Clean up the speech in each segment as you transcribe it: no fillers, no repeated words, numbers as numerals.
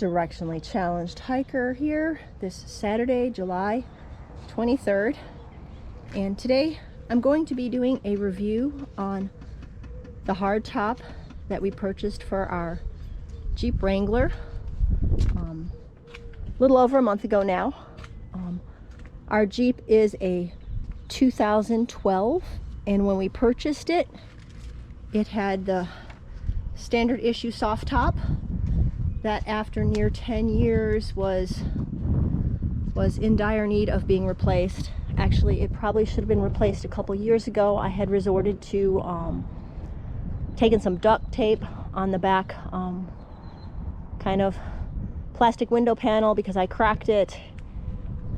directionally challenged hiker here this Saturday, July 23rd. And today I'm going to be doing a review on the hardtop that we purchased for our Jeep Wrangler a little over a month ago now. Our Jeep is a 2012, and when we purchased it, it had the standard issue soft top that after near 10 years was in dire need of being replaced. Actually, it probably should have been replaced a couple years ago. I had resorted to taking some duct tape on the back kind of plastic window panel because I cracked it.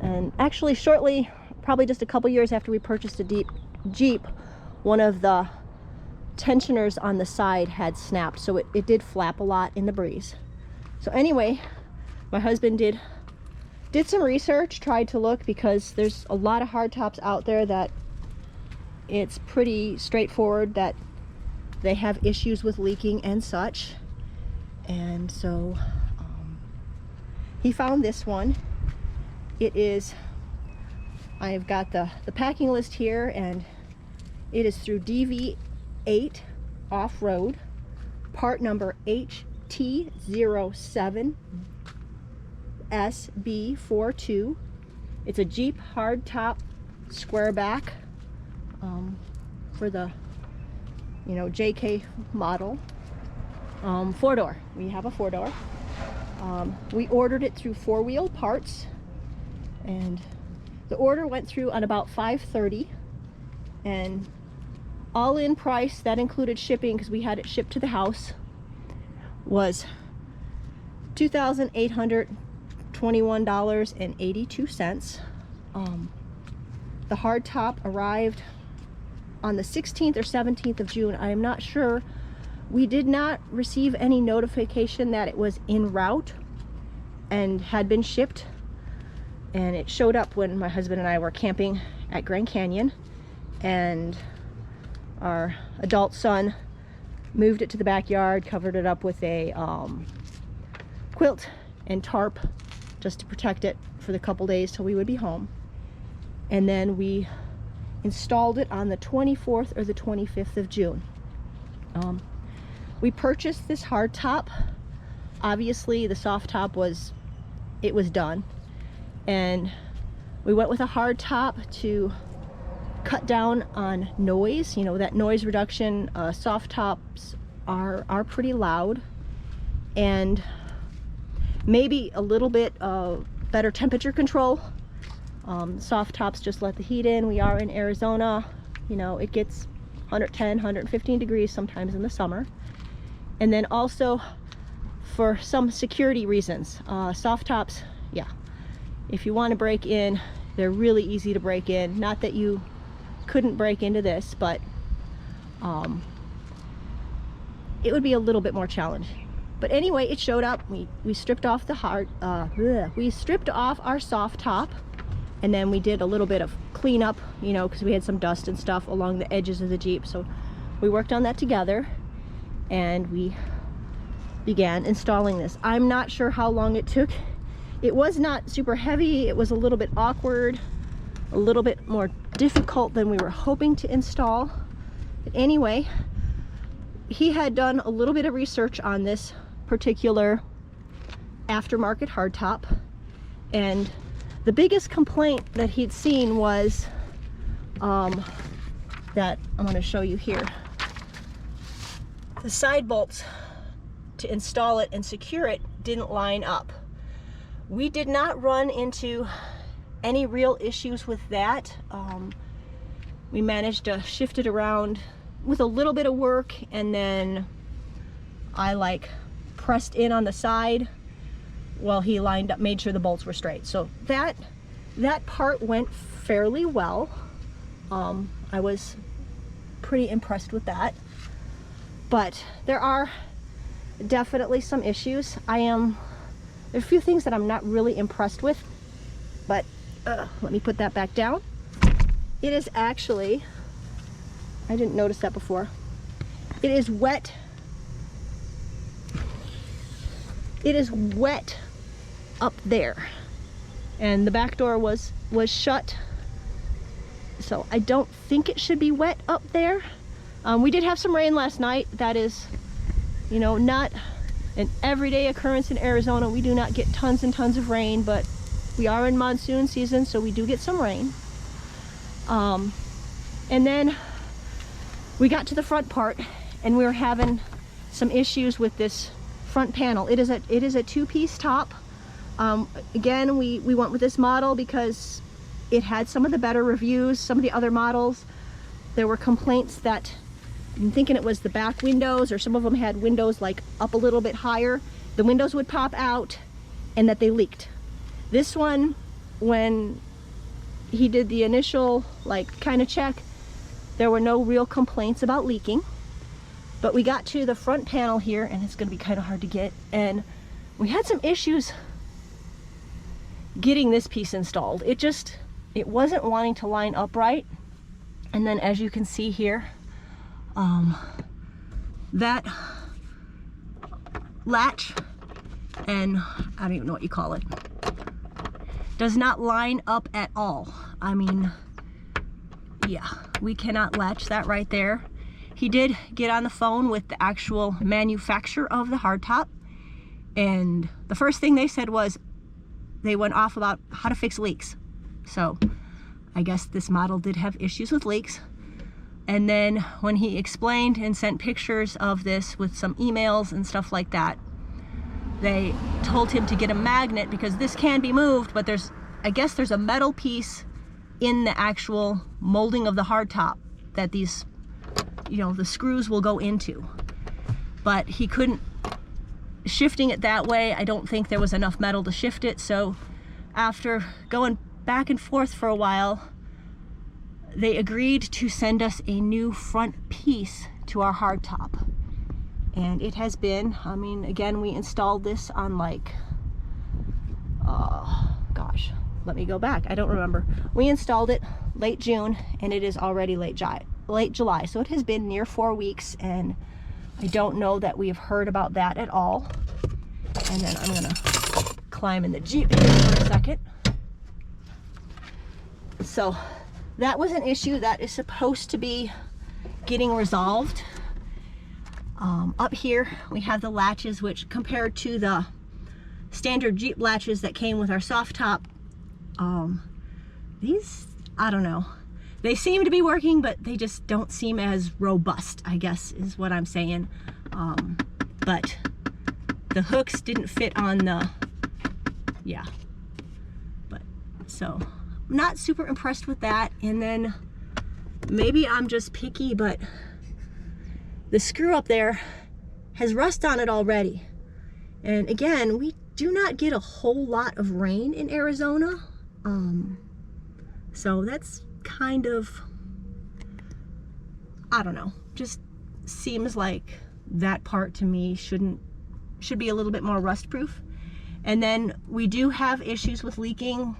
And actually shortly, probably just a couple years after we purchased a Jeep, one of the tensioners on the side had snapped, so it did flap a lot in the breeze. So anyway, my husband did some research, tried to look, because there's a lot of hardtops out there that it's pretty straightforward that they have issues with leaking and such. And so he found this one. It is, I have got the packing list here, and it is through DV8 off-road, part number HT07SB42. It's a Jeep hardtop square back for the JK model, 4-door. We have a 4-door. We ordered it through 4-Wheel Parts, and the order went through on about 5:30, and all-in price, that included shipping because we had it shipped to the house, was $2,821.82. The hardtop arrived on the 16th or 17th of June. I am not sure. We did not receive any notification that it was en route and had been shipped, and it showed up when my husband and I were camping at Grand Canyon, and our adult son moved it to the backyard, covered it up with a quilt and tarp just to protect it for the couple days till we would be home. And then we installed it on the 24th or the 25th of June. We purchased this hardtop. Obviously the soft top was done, and we went with a hardtop to cut down on noise. That noise reduction. Soft tops are pretty loud, and maybe a little bit of better temperature control. Soft tops just let the heat in. We are in Arizona. It gets 110, 115 degrees sometimes in the summer. And then also for some security reasons, soft tops, yeah, if you want to break in, they're really easy to break in. Not that you couldn't break into this, but it would be a little bit more challenging. But anyway, it showed up. We stripped off the we stripped off our soft top, and then we did a little bit of cleanup, because we had some dust and stuff along the edges of the Jeep. So we worked on that together, and we began installing this. I'm not sure how long it took. It was not super heavy. It was a little bit awkward, a little bit more difficult than we were hoping to install. But anyway, he had done a little bit of research on this particular aftermarket hardtop, and the biggest complaint that he'd seen was that I'm going to show you here. The side bolts to install it and secure it didn't line up. We did not run into any real issues with that. We managed to shift it around with a little bit of work, and then I pressed in on the side while he lined up, made sure the bolts were straight. So that part went fairly well. I was pretty impressed with that. But there are definitely some issues. There are a few things that I'm not really impressed with, but let me put that back down. It is actually, I didn't notice that before, it is wet it is wet up there, and the back door was shut, so I don't think it should be wet up there. We did have some rain last night. That is, you know, not an everyday occurrence in Arizona. We do not get tons and tons of rain, but we are in monsoon season, so we do get some rain. And then we got to the front part, and we were having some issues with this front panel. It is a two-piece top. Again, we went with this model because it had some of the better reviews. Some of the other models, there were complaints that, I'm thinking it was the back windows, or some of them had windows like up a little bit higher. The windows would pop out and that they leaked. This one, when he did the initial like kind of check, there were no real complaints about leaking. But we got to the front panel here, and it's going to be kind of hard to get, and we had some issues getting this piece installed. It wasn't wanting to line up right. And then, as you can see here, that latch, and I don't even know what you call it, does not line up at all. I mean, yeah, we cannot latch that right there. He did get on the phone with the actual manufacturer of the hardtop, and the first thing they said was they went off about how to fix leaks. So I guess this model did have issues with leaks. And then when he explained and sent pictures of this with some emails and stuff like that, they told him to get a magnet, because this can be moved, but I guess there's a metal piece in the actual molding of the hardtop that these, you know, the screws will go into. But he couldn't, shifting it that way, I don't think there was enough metal to shift it. So after going back and forth for a while, they agreed to send us a new front piece to our hardtop. And it has been, I mean, again, we installed this on like, gosh, let me go back. I don't remember. We installed it late June, and it is already late July. So it has been near 4 weeks, and I don't know that we have heard about that at all. And then I'm gonna climb in the Jeep here for a second. So that was an issue that is supposed to be getting resolved. Up here we have the latches, which compared to the standard Jeep latches that came with our soft top, these, I don't know, they seem to be working, but they just don't seem as robust, I guess is what I'm saying. But the hooks didn't fit on the, yeah, but so I'm not super impressed with that. And then maybe I'm just picky, but the screw up there has rust on it already. And again, we do not get a whole lot of rain in Arizona. So that's kind of, I don't know, just seems like that part to me should be a little bit more rust proof. And then we do have issues with leaking.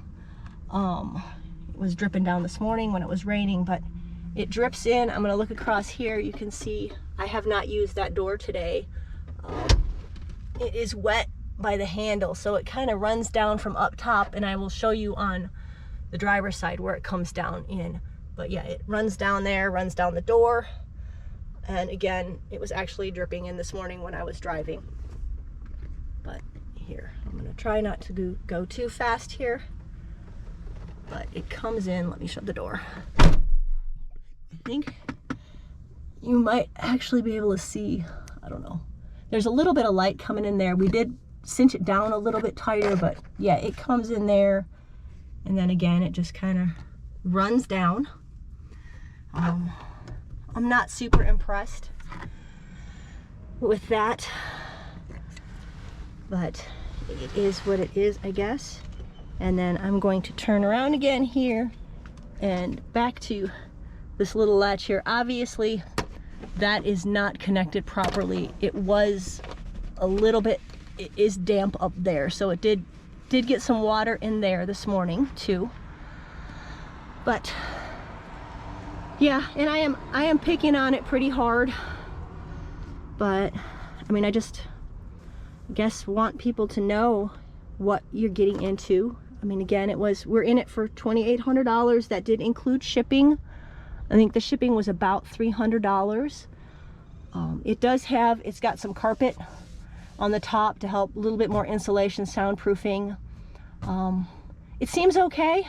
It was dripping down this morning when it was raining, but it drips in. I'm gonna look across here. You can see I have not used that door today. It is wet by the handle, so it kind of runs down from up top, and I will show you on the driver's side where it comes down in. But yeah, it runs down there, runs down the door. And again, it was actually dripping in this morning when I was driving. But here, I'm gonna try not to go too fast here. But it comes in, let me shut the door. I think you might actually be able to see, I don't know. There's a little bit of light coming in there. We did cinch it down a little bit tighter, but yeah, it comes in there. And then again, it just kind of runs down. I'm not super impressed with that, but it is what it is, I guess. And then I'm going to turn around again here and back to this little latch here. Obviously, that is not connected properly. It was a little bit, it is damp up there, so it did get some water in there this morning too. But yeah, and I am picking on it pretty hard, but I mean, I guess want people to know what you're getting into. I mean, again, we're in it for $2,800. That did include shipping. I think the shipping was about $300. It's got some carpet on the top to help a little bit more insulation, soundproofing. It seems okay.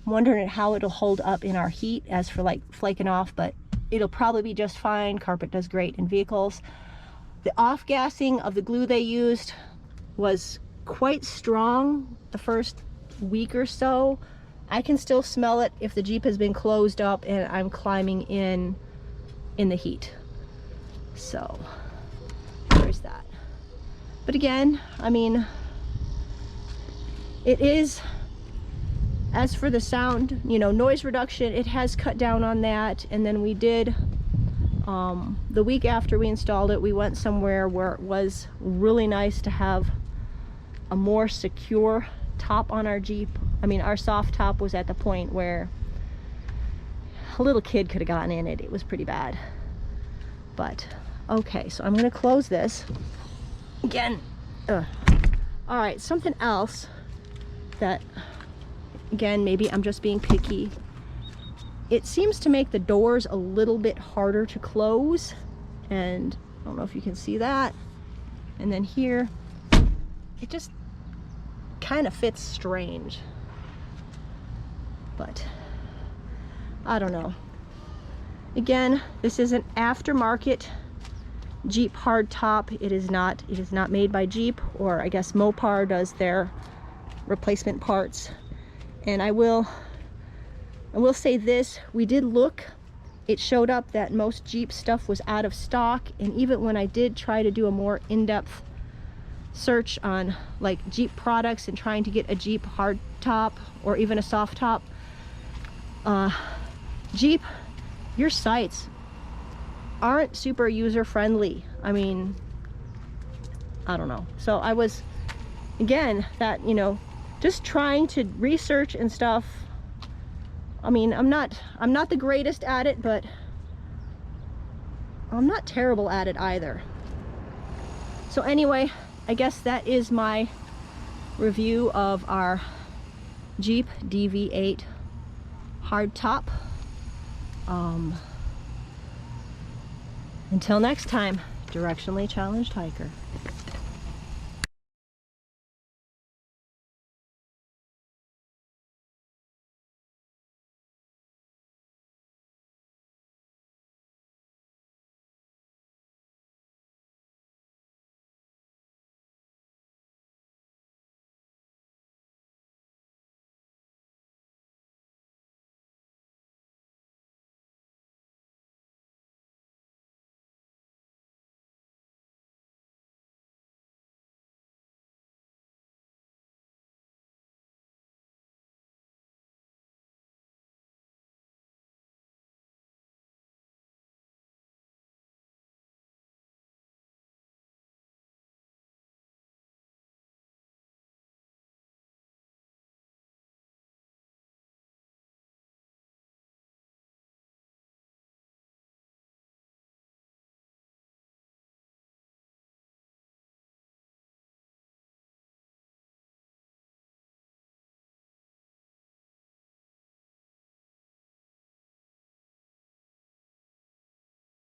I'm wondering how it'll hold up in our heat as for like flaking off, but it'll probably be just fine. Carpet does great in vehicles. The off-gassing of the glue they used was quite strong the first week or so. I can still smell it if the Jeep has been closed up and I'm climbing in the heat. So there's that. But again, I mean, it is, as for the sound, you know, noise reduction, it has cut down on that. And then we did, the week after we installed it, we went somewhere where it was really nice to have a more secure top on our Jeep. I mean, our soft top was at the point where a little kid could have gotten in it. It was pretty bad. But okay, so I'm gonna close this again. All right, something else that, again, maybe I'm just being picky. It seems to make the doors a little bit harder to close, and I don't know if you can see that. And then here, it just kind of fits strange. But I don't know. Again, this is an aftermarket Jeep hardtop. It is not made by Jeep, or I guess Mopar does their replacement parts. And I will say this, we did look, it showed up that most Jeep stuff was out of stock, and even when I did try to do a more in-depth search on like Jeep products and trying to get a Jeep hardtop or even a soft top, Jeep, your sites aren't super user friendly. I mean, I don't know. So I was, again, that, you know, just trying to research and stuff. I mean, I'm not the greatest at it, but I'm not terrible at it either. So anyway, I guess that is my review of our Jeep DV8 hardtop. Until next time, directionally challenged hiker.